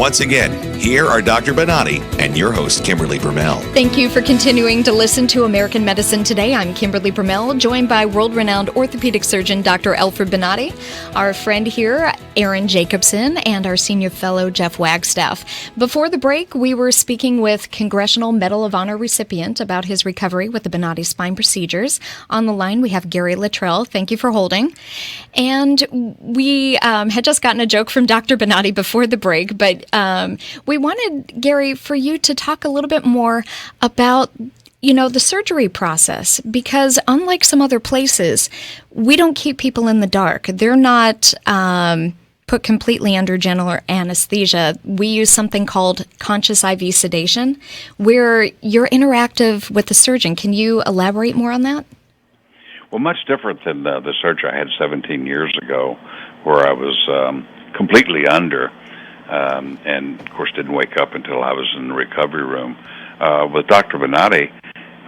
Once again, here are Dr. Bonatti and your host, Kimberly Brumell. Thank you for continuing to listen to American Medicine Today. I'm Kimberly Brumell, joined by world-renowned orthopedic surgeon Dr. Alfred Bonatti, our friend here, Aaron Jacobson, and our senior fellow, Jeff Wagstaff. Before the break, we were speaking with Congressional Medal of Honor recipient about his recovery with the Bonatti spine procedures. On the line, we have Gary Luttrell. Thank you for holding. And we had just gotten a joke from Dr. Bonatti before the break, but we wanted, Gary, for you to talk a little bit more about, the surgery process, because unlike some other places, we don't keep people in the dark. They're not put completely under general anesthesia. We use something called conscious IV sedation, where you're interactive with the surgeon. Can you elaborate more on that? Well, much different than the surgery I had 17 years ago, where I was completely under, and of course didn't wake up until I was in the recovery room. With Dr. Bonatti,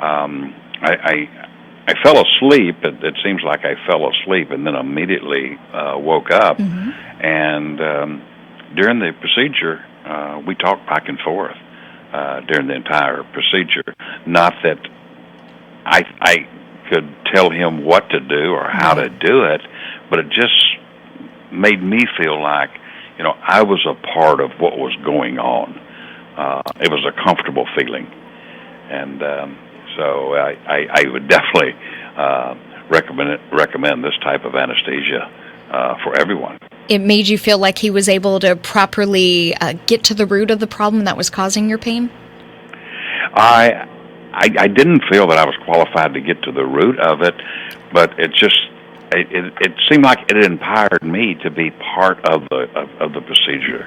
I fell asleep. It seems like I fell asleep and then immediately woke up. Mm-hmm. And during the procedure, we talked back and forth during the entire procedure. Not that I could tell him what to do or how to do it, but it just made me feel like, I was a part of what was going on. It was a comfortable feeling. And so I would definitely recommend this type of anesthesia for everyone. It made you feel like he was able to properly get to the root of the problem that was causing your pain? I didn't feel that I was qualified to get to the root of it, but it seemed like it empowered me to be part of the procedure.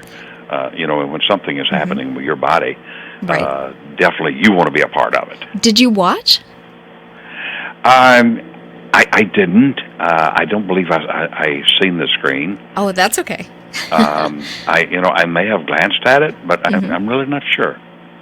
When something is happening with your body, right. Definitely you want to be a part of it. Did you watch? I didn't. I don't believe I seen the screen. Oh, that's okay. I may have glanced at it, but mm-hmm. I'm really not sure.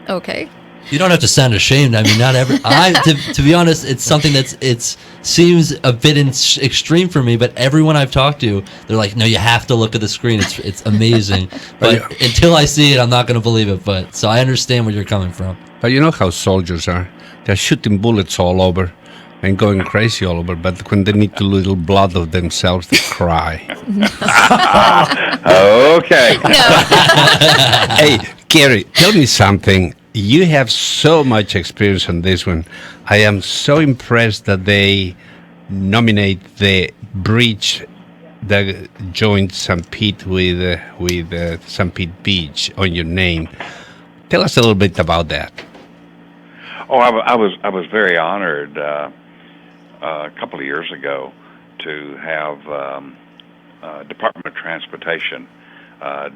Okay. You don't have to sound ashamed. I mean, not every. To be honest, it's something it seems a bit extreme for me. But everyone I've talked to, they're like, "No, you have to look at the screen. It's amazing." But until I see it, I'm not going to believe it. But so I understand where you're coming from. But you know how soldiers are. They're shooting bullets all over and going crazy all over. But when they need a little blood of themselves, they cry. Okay. Hey, Gary, tell me something. You have so much experience on this one. I am so impressed that they nominate the bridge that joined St. Pete with St. Pete Beach on your name. Tell us a little bit about that. Oh, I was very honored a couple of years ago to have Department of Transportation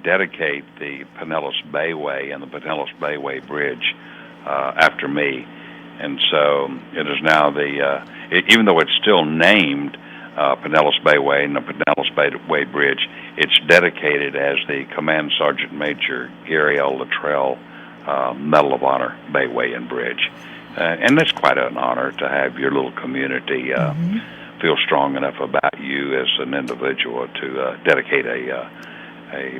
dedicate the Pinellas Bayway and the Pinellas Bayway Bridge after me. And so it is now even though it's still named Pinellas Bayway and the Pinellas Bayway Bridge, it's dedicated as the Command Sergeant Major Gary L. Luttrell Medal of Honor Bayway and Bridge. And it's quite an honor to have your little community feel strong enough about you as an individual to dedicate a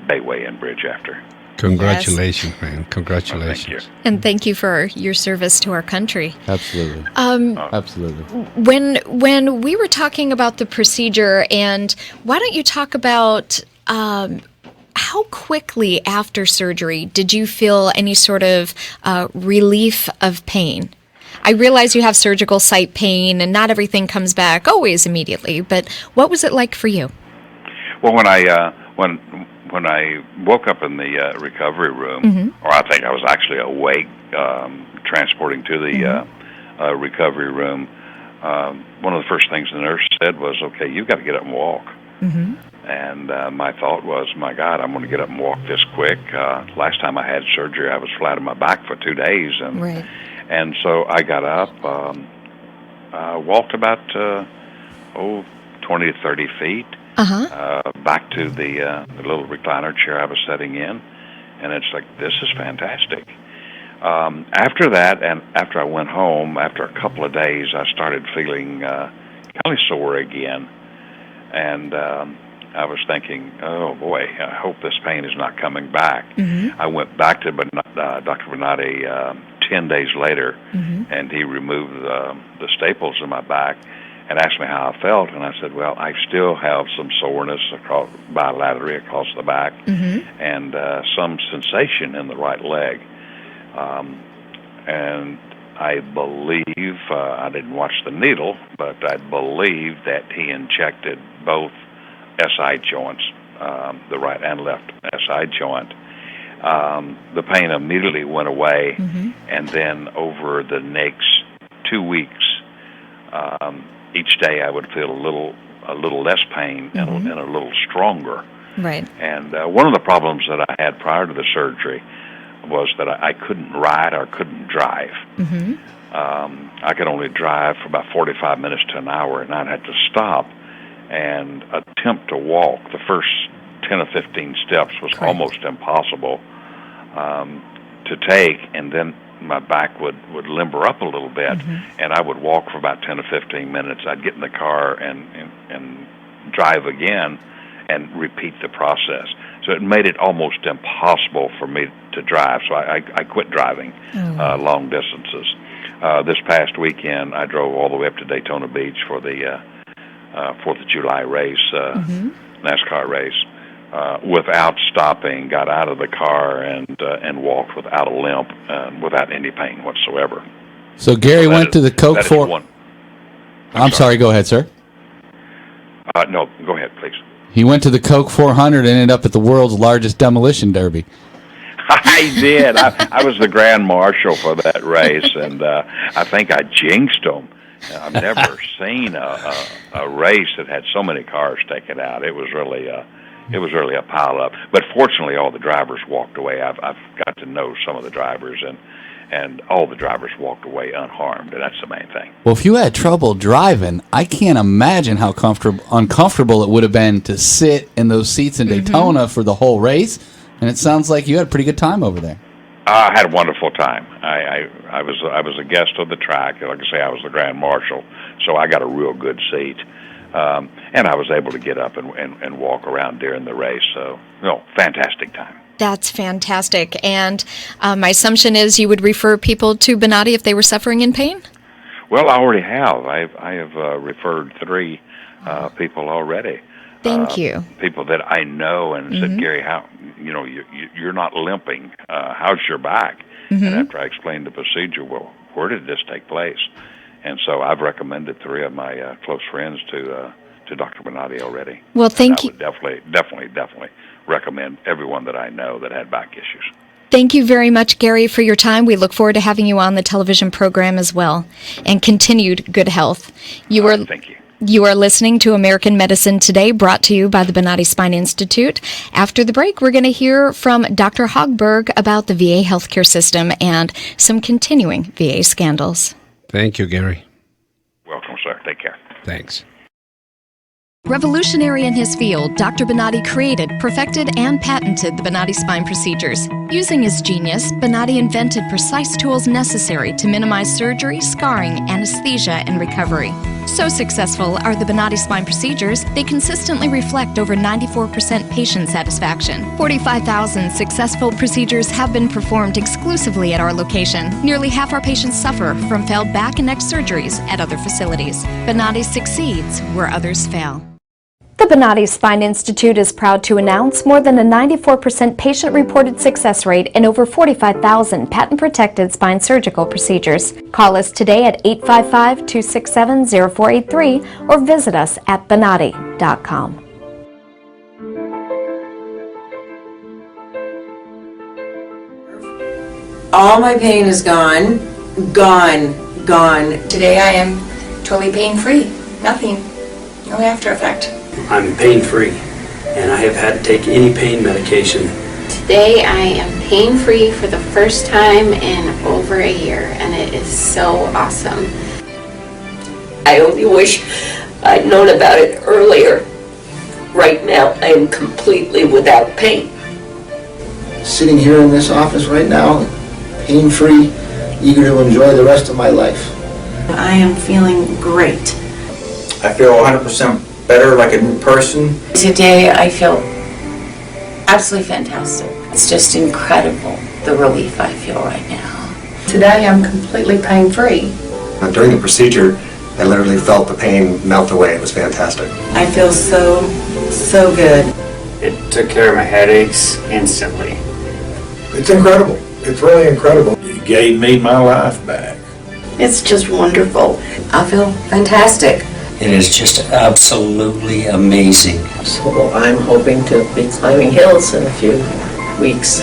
Bayway and Bridge after. Congratulations, yes. Man. Congratulations. Thank you. And thank you for your service to our country. Absolutely. Absolutely. When we were talking about the procedure, and why don't you talk about how quickly after surgery did you feel any sort of relief of pain? I realize you have surgical site pain, and not everything comes back always immediately, but what was it like for you? Well, when I woke up in the recovery room, or I think I was actually awake, transporting to the recovery room, one of the first things the nurse said was, "Okay, you've got to get up and walk." And my thought was, "My God, I'm going to get up and walk this quick." Last time I had surgery, I was flat on my back for 2 days, and so I got up, walked about 20 to 30 feet. Back to the little recliner chair I was sitting in, and it's like, this is fantastic. After that, and after I went home, after a couple of days, I started feeling kind of sore again. And I was thinking, oh boy, I hope this pain is not coming back. Mm-hmm. I went back to Dr. Bonatti 10 days later, Mm-hmm. and he removed the staples in my back and asked me how I felt, and I said, well, I still have some soreness bilaterally across the back, Mm-hmm. and some sensation in the right leg. And I believe, I didn't watch the needle, but I believe that he injected both SI joints, the right and left SI joint. The pain immediately went away, Mm-hmm. and then over the next 2 weeks, each day I would feel a little less pain and, Mm-hmm. and a little stronger. Right. And one of the problems that I had prior to the surgery was that I couldn't ride or couldn't drive. Mm-hmm. I could only drive for about 45 minutes to an hour, and I'd have to stop and attempt to walk. The first 10 or 15 steps was Correct. almost impossible to take, and then my back would limber up a little bit, Mm-hmm. and I would walk for about 10 or 15 minutes. I'd get in the car and drive again and repeat the process. So it made it almost impossible for me to drive, so I quit driving long distances. This past weekend, I drove all the way up to Daytona Beach for the 4th of July race, NASCAR race, without stopping, got out of the car and walked without a limp, without any pain whatsoever. So Gary So went to the Coke that is 4. one. I'm sorry. Go ahead, sir. No, go ahead, please. He went to the Coke 400 and ended up at the world's largest demolition derby. I did. I was the grand marshal for that race, and I think I jinxed them. I've never seen a race that had so many cars taken out. It was really a pile up. But fortunately, all the drivers walked away. I've got to know some of the drivers, and all the drivers walked away unharmed, and that's the main thing. Well, if you had trouble driving, I can't imagine how uncomfortable it would have been to sit in those seats in Daytona for the whole race. And it sounds like you had a pretty good time over there. I had a wonderful time. I was a guest of the track. Like I say, I was the grand marshal, so I got a real good seat, and I was able to get up and walk around during the race. So, fantastic time. That's fantastic. And my assumption is you would refer people to Bonatti if they were suffering in pain? Well, I already have. I have referred 3 people already. Thank you. People that I know, and said, Gary, how you're not limping. How's your back? And after I explained the procedure, well, where did this take place? And so I've recommended 3 of my close friends to Dr. Bonatti already. Well, thank you. I would definitely recommend everyone that I know that had back issues. Thank you very much, Gary, for your time. We look forward to having you on the television program as well, and continued good health. Thank you. You are listening to American Medicine Today, brought to you by the Bonatti Spine Institute. After the break, we're going to hear from Dr. Hogberg about the VA healthcare system and some continuing VA scandals. Thank you, Gary. Welcome, sir. Take care. Thanks. Revolutionary in his field, Dr. Bonatti created, perfected, and patented the Bonatti spine procedures. Using his genius, Bonatti invented precise tools necessary to minimize surgery, scarring, anesthesia, and recovery. So successful are the Bonatti spine procedures, they consistently reflect over 94% patient satisfaction. 45,000 successful procedures have been performed exclusively at our location. Nearly half our patients suffer from failed back and neck surgeries at other facilities. Bonatti succeeds where others fail. The Bonatti Spine Institute is proud to announce more than a 94% patient-reported success rate in over 45,000 patent-protected spine surgical procedures. Call us today at 855-267-0483 or visit us at bonatti.com. All my pain is gone. Today I am totally pain-free. Nothing. No after effect. I'm pain-free, and I have had to take any pain medication. Today I am pain-free for the first time in over a year, and it is so awesome. I only wish I'd known about it earlier. Right now, I am completely without pain. Sitting here in this office right now, pain-free, eager to enjoy the rest of my life. I am feeling great. I feel 100% better, like a new person. Today I feel absolutely fantastic. It's just incredible, the relief I feel right now. Today I'm completely pain-free. During the procedure, I literally felt the pain melt away. It was fantastic. I feel so good. It took care of my headaches instantly. It's incredible. It's really incredible. It gave me my life back. It's just wonderful. I feel fantastic. It is just absolutely amazing. So I'm hoping to be climbing hills in a few weeks.